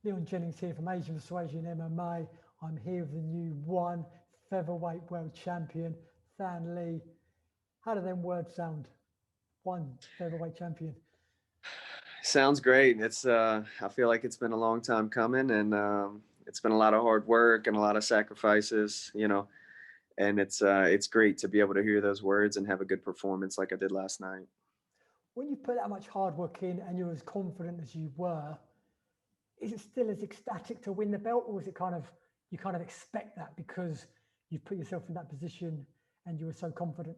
Leon Jennings here from Asian Persuasion MMA. I'm here with the new one featherweight world champion, Than Lee. How do them words sound? One featherweight champion. Sounds great. I feel like it's been a long time coming, and it's been a lot of hard work and a lot of sacrifices, and it's great to be able to hear those words and have a good performance like I did last night. When you put that much hard work in and you're as confident as you were, is it still as ecstatic to win the belt, or is it kind of you kind of expect that because you put yourself in that position and you were so confident?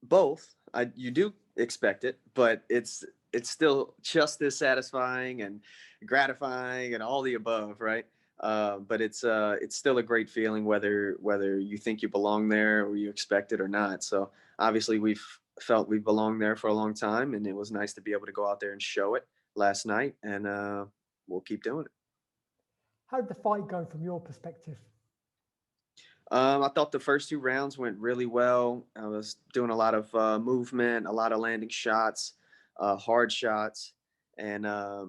Both, you do expect it, but it's still just as satisfying and gratifying and all the above, right? But it's still a great feeling whether you think you belong there or you expect it or not. So obviously we've felt we belong there for a long time, and it was nice to be able to go out there and show it last night, and we'll keep doing it. How did the fight go from your perspective? I thought the first two rounds went really well. I was doing a lot of movement, a lot of landing shots, hard shots, and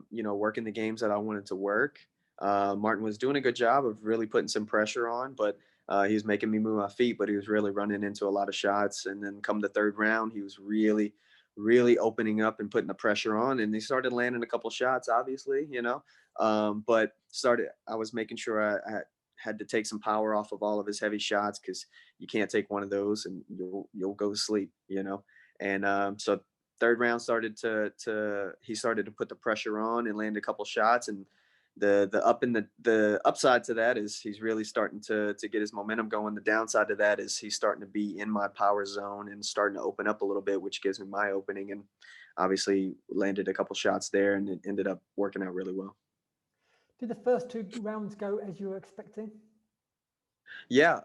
working the games that I wanted to work. Martin was doing a good job of really putting some pressure on, but he was making me move my feet. But he was really running into a lot of shots. And then come the third round, he was really, really opening up and putting the pressure on. And he started landing a couple shots, obviously, but started. I was making sure I had to take some power off of all of his heavy shots because you can't take one of those and you'll go to sleep. And so third round started to he started to put the pressure on and land a couple shots, and the upside to that is he's really starting to get his momentum going. The downside to that is he's starting to be in my power zone and starting to open up a little bit, which gives me my opening, and obviously landed a couple shots there, and it ended up working out really well. Did the first two rounds go as you were expecting? Yeah.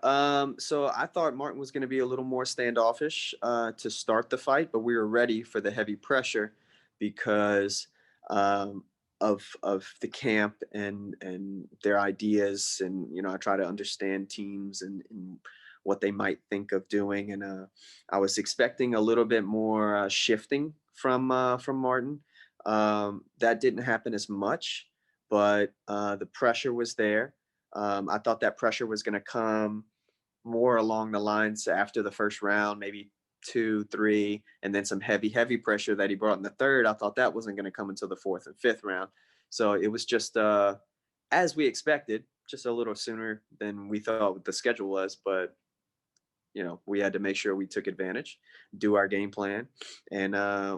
So I thought Martin was going to be a little more standoffish to start the fight, but we were ready for the heavy pressure because um, of the camp and their ideas, and I try to understand teams and what they might think of doing, and I was expecting a little bit more shifting from Martin. That didn't happen as much, but the pressure was there. I thought that pressure was going to come more along the lines after the first round, maybe two, three, and then some heavy, heavy pressure that he brought in the third. I thought that wasn't going to come until the fourth and fifth round. So it was just as we expected, just a little sooner than we thought the schedule was. But we had to make sure we took advantage, do our game plan, and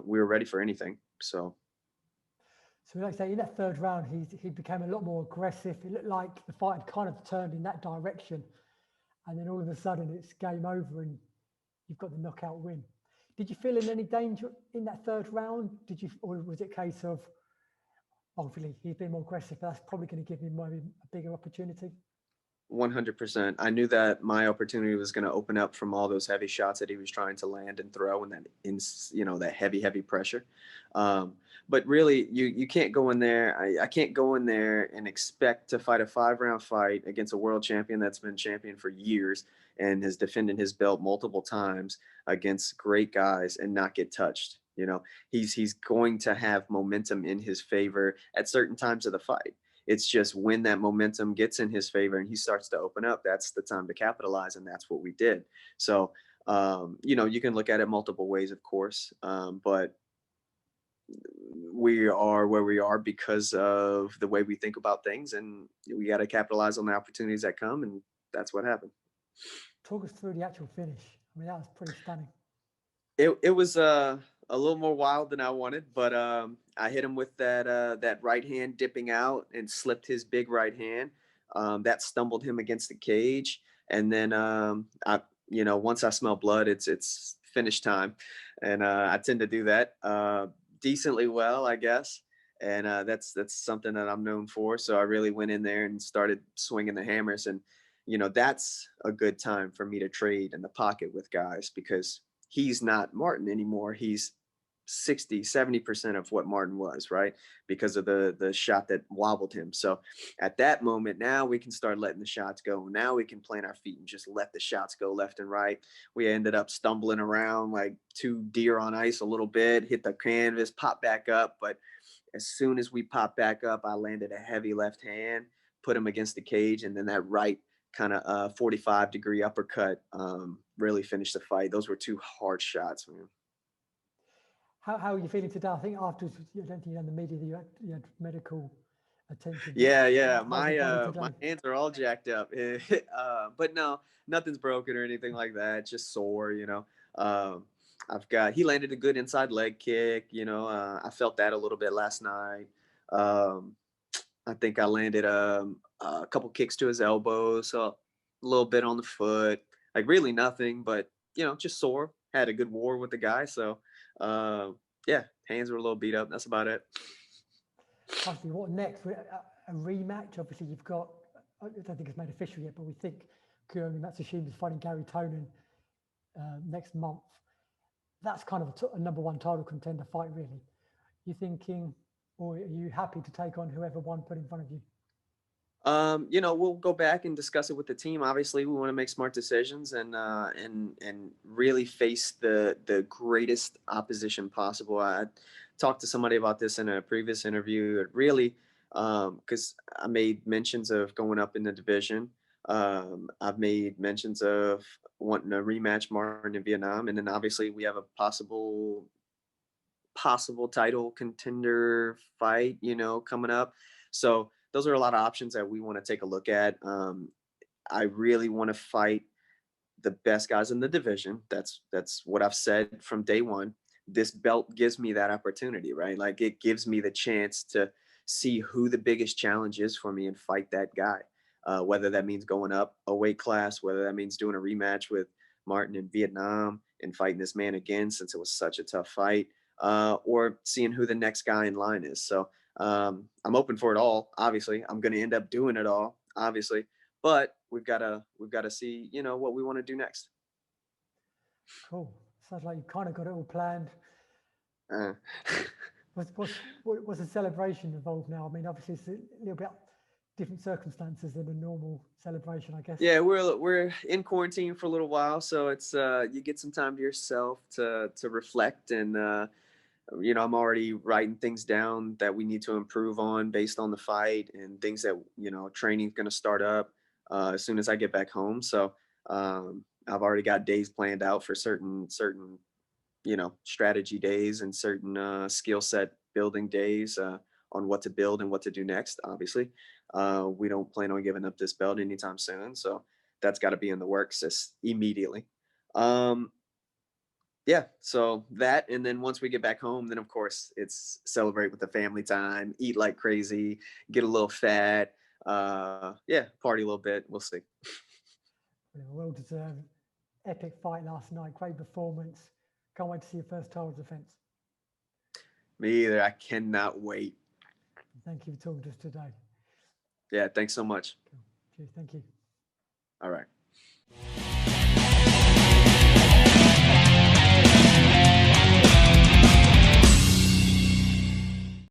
we were ready for anything. So So, like I say, in that third round, he became a lot more aggressive. It looked like the fight had kind of turned in that direction, and then all of a sudden, it's game over, and you've got the knockout win. Did you feel in any danger in that third round? Did you, or was it a case of obviously he's been more aggressive, but that's probably going to give him maybe a bigger opportunity? 100%. I knew that my opportunity was going to open up from all those heavy shots that he was trying to land and throw, and that heavy, heavy pressure. Um, but really, you can't go in there. I can't go in there and expect to fight a 5-round fight against a world champion that's been champion for years and has defended his belt multiple times against great guys and not get touched. He's going to have momentum in his favor at certain times of the fight. It's just when that momentum gets in his favor and he starts to open up, that's the time to capitalize, and that's what we did. So, you can look at it multiple ways, of course, but we are where we are because of the way we think about things, and we got to capitalize on the opportunities that come, and that's what happened. Talk us through the actual finish. I mean, that was pretty stunning. It was a little more wild than I wanted, but I hit him with that right hand dipping out and slipped his big right hand. That stumbled him against the cage, and then once I smell blood, it's finish time, and I tend to do that decently well, I guess. And that's something that I'm known for. So I really went in there and started swinging the hammers, and that's a good time for me to trade in the pocket with guys because he's not Martin anymore. He's 60, 70% of what Martin was, right? Because of the shot that wobbled him. So at that moment, now we can start letting the shots go. Now we can plant our feet and just let the shots go left and right. We ended up stumbling around like two deer on ice a little bit, hit the canvas, pop back up. But as soon as we popped back up, I landed a heavy left hand, put him against the cage, and then that right kind of 45-degree uppercut really finished the fight. Those were two hard shots, man. How are you feeling today? I think afterwards, I don't think you had the media that you had medical attention, but Yeah. how's your body My today? hands are all jacked up, but no, nothing's broken or anything like that. Just sore, you know. Um, he landed a good inside leg kick. You know, I felt that a little bit last night. Um, I think I landed a couple kicks to his elbow, so a little bit on the foot, like really nothing, but you know, just sore. Had a good war with the guy, so uh, yeah, hands were a little beat up. That's about it. Obviously, what next? A rematch? Obviously, you've got, I don't think it's made official yet, but we think Kiyomi Matsushima is fighting Gary Tonin next month. That's kind of a number one title contender fight, really. You thinking, or are you happy to take on whoever one put in front of you? You know, we'll go back and discuss it with the team. Obviously, we want to make smart decisions and really face the greatest opposition possible. I talked to somebody about this in a previous interview. It really, because I made mentions of going up in the division. I've made mentions of wanting to rematch Martin in Vietnam, and then obviously we have a possible title contender fight, you know, coming up. So those are a lot of options that we want to take a look at. I really want to fight the best guys in the division. That's what I've said from day one. This belt gives me that opportunity, right? Like it gives me the chance to see who the biggest challenge is for me and fight that guy. Whether that means going up a weight class, whether that means doing a rematch with Martin in Vietnam and fighting this man again since it was such a tough fight, or seeing who the next guy in line is. So I'm open for it all. Obviously, I'm going to end up doing it all, obviously, but we've got to see, you know, what we want to do next. Cool. Sounds like you kind of got it all planned. Uh, What's the celebration involved now? I mean, obviously it's a little bit different circumstances than a normal celebration, I guess. yeah, we're in quarantine for a little while, so it's you get some time to yourself to reflect and you know, I'm already writing things down that we need to improve on based on the fight and things that, you know, training's going to start up as soon as I get back home. So I've already got days planned out for certain, you know, strategy days and certain skill set building days on what to build and what to do next. Obviously, we don't plan on giving up this belt anytime soon, so that's got to be in the works immediately. Um, yeah, so that, and then once we get back home, then of course it's celebrate with the family time, eat like crazy, get a little fat, yeah, party a little bit. We'll see. Well deserved. Epic fight last night. Great performance. Can't wait to see your first title defense. Me either. I cannot wait. Thank you for talking to us today. Yeah, thanks so much. Cool. Cheers. Thank you. All right.